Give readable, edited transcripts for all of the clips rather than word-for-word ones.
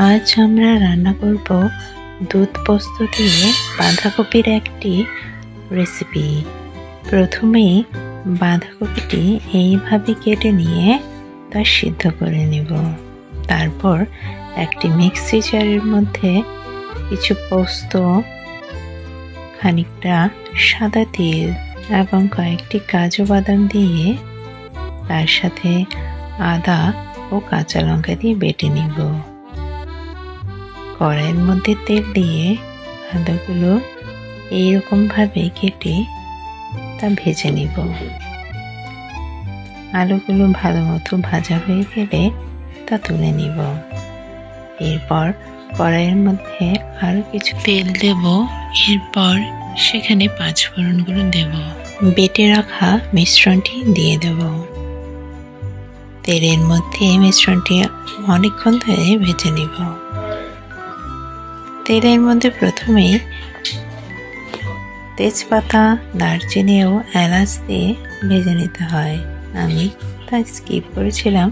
আজ আমরা রান্না করব দুধ পোস্ত দিয়ে বাঁধাকপির একটি রেসিপি। প্রথমে বাঁধাকপিটি এইভাবে কেটে নিয়ে তা সিদ্ধ করে নেব। তারপর একটি মিক্সি জারের মধ্যে কিছু পোস্ত, খানিকটা সাদা তিল এবং কয়েকটি কাজু বাদাম দিয়ে তার সাথে আদা ও কাঁচা লঙ্কা দিয়ে বেটে নিব। কড়াইয়ের মধ্যে তেল দিয়ে আদাগুলো এইরকমভাবে কেটে তা ভেজে নিব। আলুগুলো ভালো মতো ভাজা হয়ে গেলে তা তুলে নিব। এরপর কড়াইয়ের মধ্যে আরও কিছু তেল দেব। এরপর সেখানে পাঁচফোড়নগুলো দেব। বেটে রাখা মিশ্রণটি দিয়ে দেব। তেলের মধ্যে মিশ্রণটি অনেকক্ষণ ধরে ভেজে নিব। তেলের মধ্যে প্রথমেই তেজপাতা, দারচিনি ও এলাচ দিয়ে ভেজে নিতে হয়। আমি তা স্কিপ করেছিলাম,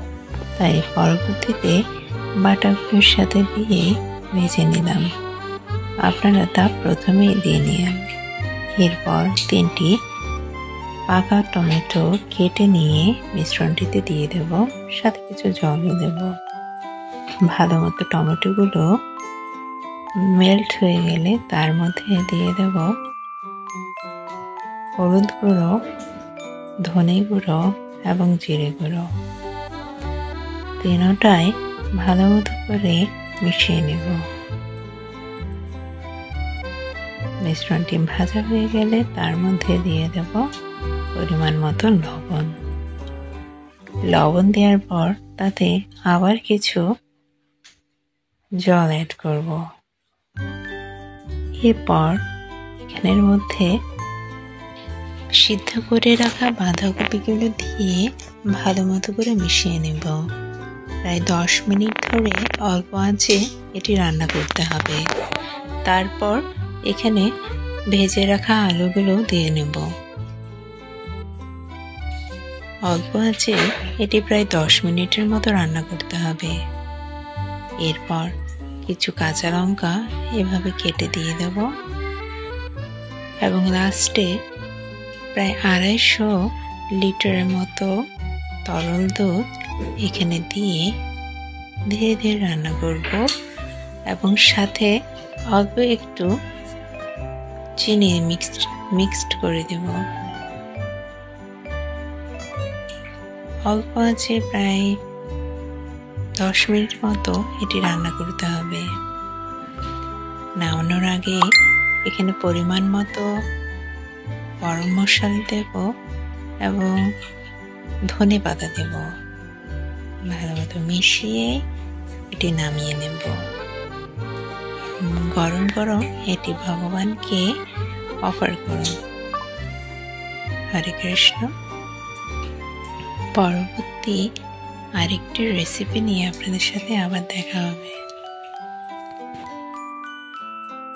তাই পরবর্তীতে বাটাগুলোর সাথে দিয়ে ভেজে নিলাম। আপনারা তা প্রথমেই দিয়ে নিন। এরপর 3টি পাকা টমেটো কেটে নিয়ে মিশ্রণটিতে দিয়ে দেব, সাথে কিছু জলও দেব। ভালো মতো টমেটোগুলো মেল্ট হয়ে গেলে তার মধ্যে দিয়ে দেব হলুদ গুঁড়ো, ধনে গুঁড়ো এবং জিরে গুঁড়ো। তিনটাই ভালো মতো করে মিশিয়ে নেব। মিশ্রণটি ভাজা হয়ে গেলে তার মধ্যে দিয়ে দেব পরিমাণ মতো লবণ। লবণ দেওয়ার পর তাতে আবার কিছু জল অ্যাড করব। এরপর এখানের মধ্যে সিদ্ধ করে রাখা বাঁধাকপিগুলো দিয়ে ভালো মতো করে মিশিয়ে নেব। প্রায় 10 মিনিট ধরে অল্প আঁচে এটি রান্না করতে হবে। তারপর এখানে ভেজে রাখা আলুগুলো দিয়ে নেব। অল্প আঁচে এটি প্রায় 10 মিনিটের মতো রান্না করতে হবে। এরপর কিছু কাঁচা লঙ্কা এভাবে কেটে দিয়ে দেব এবং লাস্টে প্রায় 250 লিটারের মতো তরল দুধ এখানে দিয়ে ধীরে ধীরে রান্না করব এবং সাথে অল্প একটু চিনি মিক্সড করে দেব। অল্প আছে প্রায় 10 মিনিট মতো এটি রান্না করতে হবে। নামানোর আগে এখানে পরিমাণ মতো গরম মশলা দেব এবং ধনে পাতা দেব। ভালো মতো মিশিয়ে এটি নামিয়ে নেব। গরম গরম এটি ভগবানকে অফার করুন। হরে কৃষ্ণ। পরবর্তী আরেকটি রেসিপি নিয়ে আপনাদের সাথে আবার দেখা হবে।